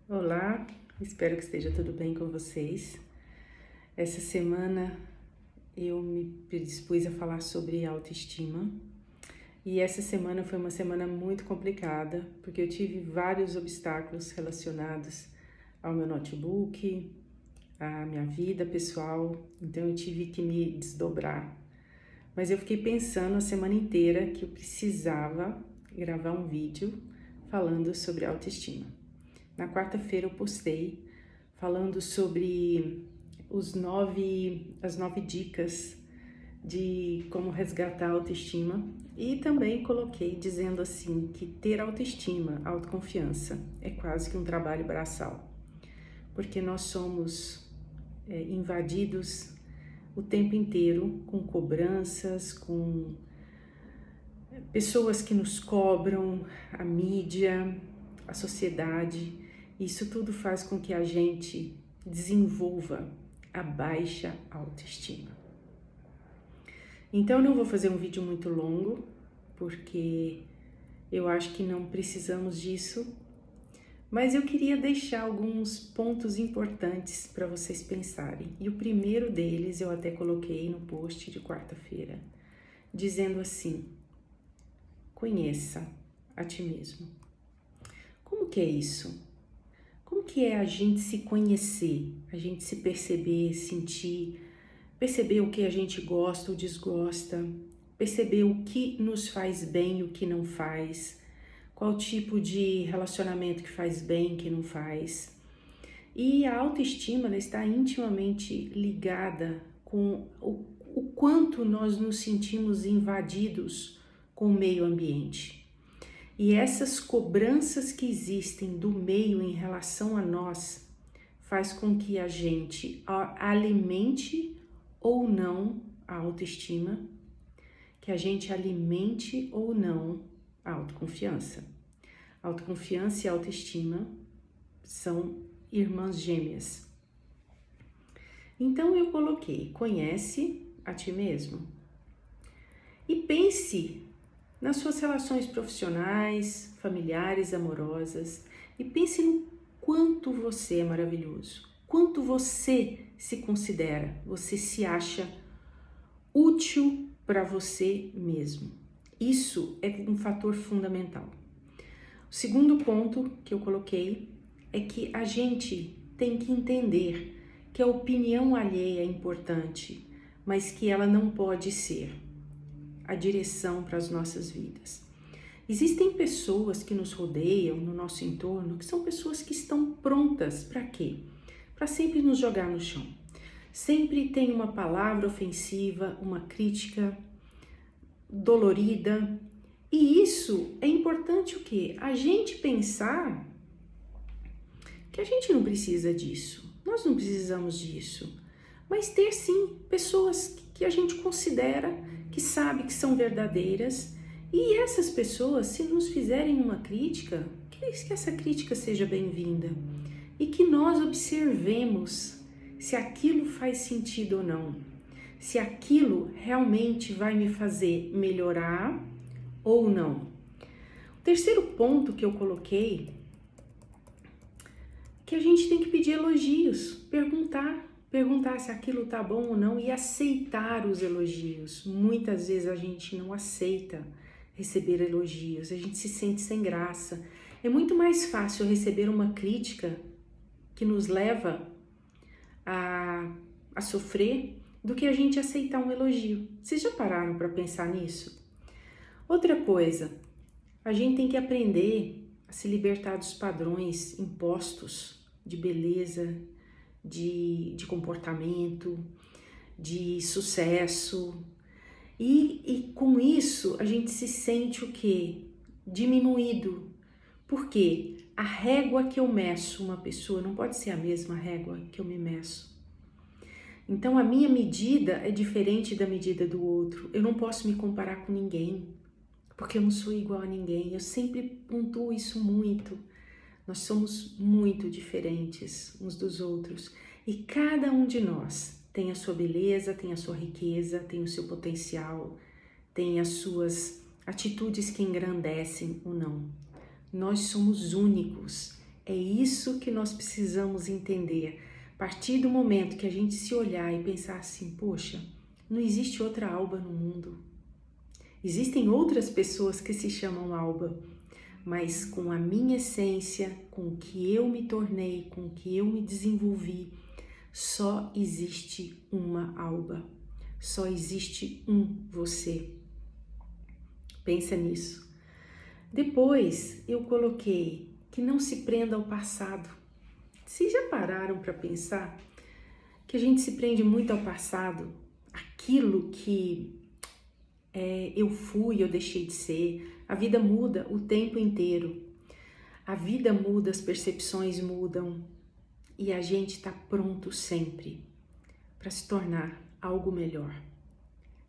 Olá, espero que esteja tudo bem com vocês. Essa semana eu me predispus a falar sobre autoestima e essa semana foi uma semana muito complicada porque eu tive vários obstáculos relacionados ao meu notebook, à minha vida pessoal, então eu tive que me desdobrar. Mas eu fiquei pensando a semana inteira que eu precisava gravar um vídeo falando sobre autoestima. Na quarta-feira eu postei falando sobre as nove dicas de como resgatar a autoestima e também coloquei dizendo assim que ter autoestima, autoconfiança é quase que um trabalho braçal, porque nós somos invadidos o tempo inteiro com cobranças, com pessoas que nos cobram, a mídia, a sociedade. Isso tudo faz com que a gente desenvolva a baixa autoestima. Então eu não vou fazer um vídeo muito longo, porque eu acho que não precisamos disso, mas eu queria deixar alguns pontos importantes para vocês pensarem. E o primeiro deles eu até coloquei no post de quarta-feira, dizendo assim: conheça a ti mesmo. Como que é isso? Como que é a gente se conhecer, a gente se perceber, sentir, perceber o que a gente gosta ou desgosta, perceber o que nos faz bem e o que não faz, qual tipo de relacionamento que faz bem e que não faz. E a autoestima ela está intimamente ligada com o quanto nós nos sentimos invadidos com o meio ambiente. E essas cobranças que existem do meio em relação a nós faz com que a gente alimente ou não a autoestima, que a gente alimente ou não a autoconfiança. Autoconfiança e autoestima são irmãs gêmeas. Então eu coloquei: conhece a ti mesmo e pense nas suas relações profissionais, familiares, amorosas, e pense no quanto você é maravilhoso, quanto você se considera, você se acha útil para você mesmo. Isso é um fator fundamental. O segundo ponto que eu coloquei é que a gente tem que entender que a opinião alheia é importante, mas que ela não pode ser a direção para as nossas vidas. Existem pessoas que nos rodeiam no nosso entorno que são pessoas que estão prontas para quê? Para sempre nos jogar no chão. Sempre tem uma palavra ofensiva, uma crítica dolorida. E isso é importante o quê? A gente pensar que a gente não precisa disso. Nós não precisamos disso. Mas ter sim pessoas que a gente considera, que sabe que são verdadeiras, e essas pessoas, se nos fizerem uma crítica, que essa crítica seja bem-vinda e que nós observemos se aquilo faz sentido ou não, se aquilo realmente vai me fazer melhorar ou não. O terceiro ponto que eu coloquei é que a gente tem que pedir elogios, perguntar se aquilo tá bom ou não e aceitar os elogios. Muitas vezes a gente não aceita receber elogios, a gente se sente sem graça. É muito mais fácil receber uma crítica que nos leva a sofrer do que a gente aceitar um elogio. Vocês já pararam para pensar nisso? Outra coisa, a gente tem que aprender a se libertar dos padrões impostos de beleza, de comportamento, de sucesso. E com isso a gente se sente o quê? Diminuído. Por quê? A régua que eu meço uma pessoa não pode ser a mesma régua que eu me meço. Então a minha medida é diferente da medida do outro. Eu não posso me comparar com ninguém, porque eu não sou igual a ninguém. Eu sempre pontuo isso muito. Nós somos muito diferentes uns dos outros e cada um de nós tem a sua beleza, tem a sua riqueza, tem o seu potencial, tem as suas atitudes que engrandecem ou não. Nós somos únicos É isso que nós precisamos entender. A partir do momento que a gente se olhar e pensar assim, poxa, não existe outra Alba no mundo. Existem outras pessoas que se chamam Alba, mas com a minha essência, com o que eu me tornei, com o que eu me desenvolvi, só existe uma Alba. Só existe um você. Pensa nisso. Depois eu coloquei que não se prenda ao passado. Vocês já pararam para pensar que a gente se prende muito ao passado? Aquilo que eu fui, eu deixei de ser. A vida muda o tempo inteiro. A vida muda, as percepções mudam. E a gente está pronto sempre para se tornar algo melhor.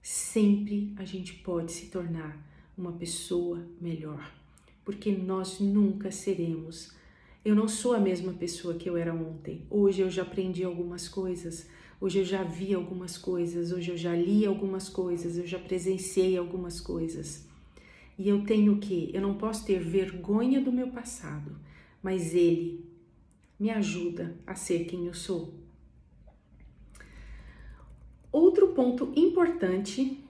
Sempre a gente pode se tornar uma pessoa melhor, porque nós nunca seremos. Eu não sou a mesma pessoa que eu era ontem. Hoje eu já aprendi algumas coisas, hoje eu já vi algumas coisas, hoje eu já li algumas coisas, eu já presenciei algumas coisas. E eu tenho o quê? Eu não posso ter vergonha do meu passado, mas ele me ajuda a ser quem eu sou. Outro ponto importante,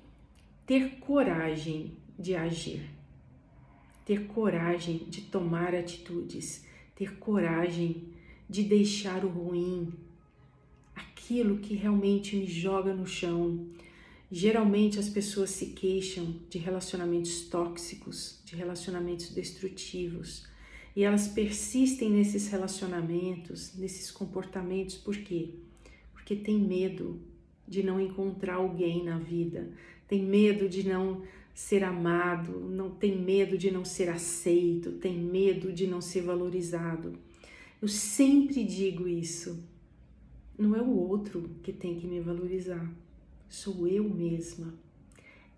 ter coragem de agir, ter coragem de tomar atitudes, ter coragem de deixar o ruim, aquilo que realmente me joga no chão. Geralmente as pessoas se queixam de relacionamentos tóxicos, de relacionamentos destrutivos, e elas persistem nesses relacionamentos, nesses comportamentos, por quê? Porque tem medo de não encontrar alguém na vida, tem medo de não ser amado, não tem medo de não ser aceito, tem medo de não ser valorizado. Eu sempre digo isso. Não é o outro que tem que me valorizar, sou eu mesma.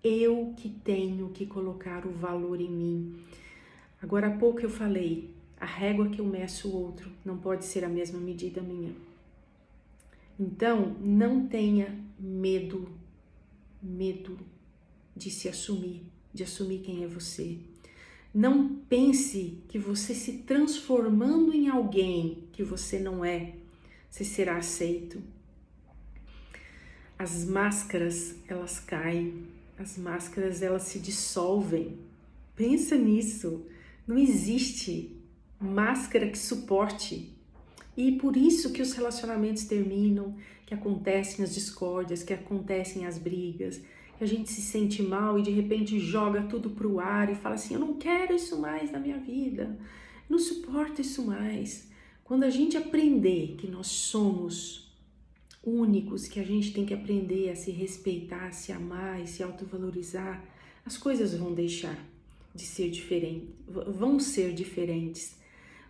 Eu que tenho que colocar o valor em mim. Agora há pouco eu falei, a régua que eu meço o outro não pode ser a mesma medida minha. Então, não tenha medo de se assumir, de assumir quem é você. Não pense que você se transformando em alguém que você não é, você será aceito. As máscaras, elas caem, as máscaras, elas se dissolvem. Pensa nisso, não existe máscara que suporte. E por isso que os relacionamentos terminam, que acontecem as discórdias, que acontecem as brigas, que a gente se sente mal e de repente joga tudo pro ar e fala assim, eu não quero isso mais na minha vida, não suporto isso mais. Quando a gente aprender que nós somos únicos, que a gente tem que aprender a se respeitar, a se amar e se autovalorizar, as coisas vão deixar de ser diferentes, vão ser diferentes.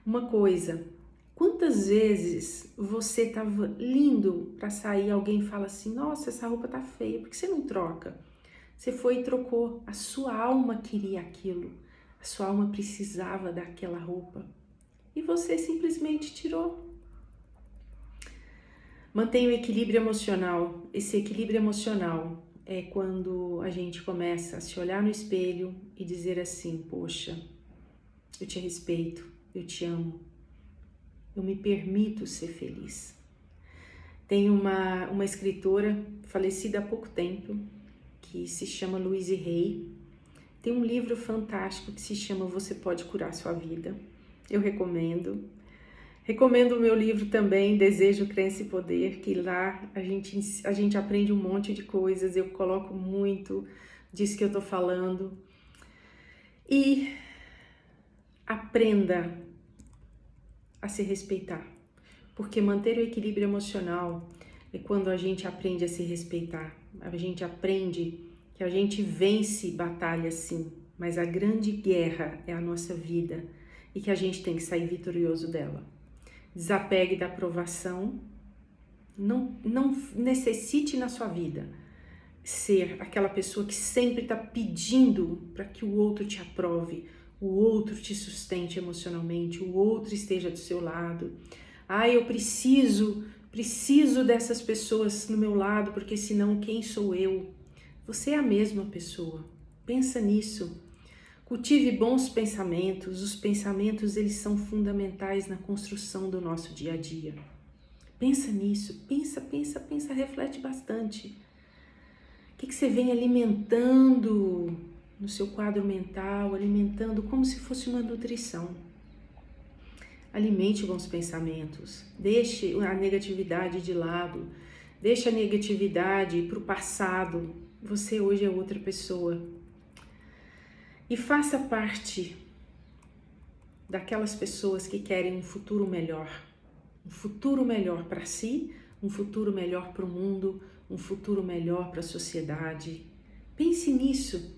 Uma coisa, quantas vezes você estava lindo para sair e alguém fala assim, nossa, essa roupa tá feia, por que você não troca? Você foi e trocou, a sua alma queria aquilo, a sua alma precisava daquela roupa e você simplesmente tirou. Mantenha o equilíbrio emocional. Esse equilíbrio emocional é quando a gente começa a se olhar no espelho e dizer assim, poxa, eu te respeito, eu te amo, eu me permito ser feliz. Tem uma escritora falecida há pouco tempo, que se chama Louise Hay. Tem um livro fantástico que se chama Você Pode Curar Sua Vida. Eu recomendo. Recomendo o meu livro também, Desejo, Crença e Poder, que lá a gente aprende um monte de coisas, eu coloco muito disso que eu tô falando. E aprenda a se respeitar, porque manter o equilíbrio emocional é quando a gente aprende a se respeitar, a gente aprende que a gente vence batalhas sim, mas a grande guerra é a nossa vida e que a gente tem que sair vitorioso dela. Desapegue da aprovação, não necessite na sua vida ser aquela pessoa que sempre está pedindo para que o outro te aprove, o outro te sustente emocionalmente, o outro esteja do seu lado. Ah, eu preciso dessas pessoas no meu lado, porque senão quem sou eu? Você é a mesma pessoa, pensa nisso. Cultive bons pensamentos. Os pensamentos, eles são fundamentais na construção do nosso dia a dia. Pensa nisso, pensa, reflete bastante. O que você vem alimentando no seu quadro mental, alimentando como se fosse uma nutrição. Alimente bons pensamentos, deixe a negatividade de lado, deixe a negatividade para o passado. Você hoje é outra pessoa. E faça parte daquelas pessoas que querem um futuro melhor para si, um futuro melhor para o mundo, um futuro melhor para a sociedade. Pense nisso.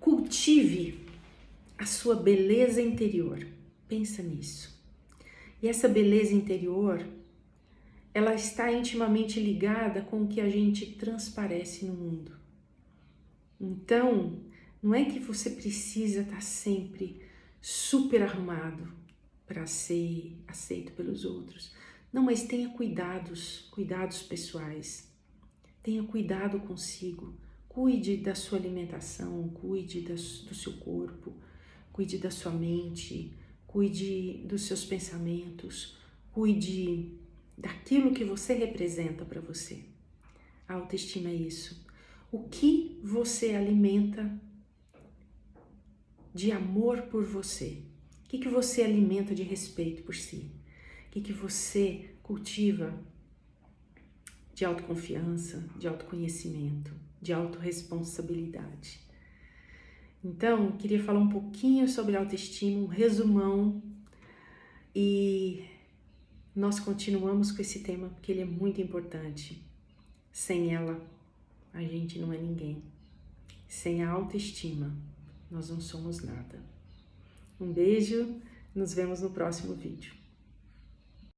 Cultive a sua beleza interior. Pensa nisso. E essa beleza interior, ela está intimamente ligada com o que a gente transparece no mundo. Então, não é que você precisa estar sempre super arrumado para ser aceito pelos outros. Não, mas tenha cuidados pessoais. Tenha cuidado consigo. Cuide da sua alimentação, cuide do seu corpo, cuide da sua mente, cuide dos seus pensamentos, cuide daquilo que você representa para você. A autoestima é isso. O que você alimenta de amor por você? O que você alimenta de respeito por si? O que você cultiva de autoconfiança, de autoconhecimento, de autorresponsabilidade? Então, queria falar um pouquinho sobre autoestima, um resumão, e nós continuamos com esse tema porque ele é muito importante. Sem ela, a gente não é ninguém. Sem a autoestima, nós não somos nada. Um beijo, nos vemos no próximo vídeo.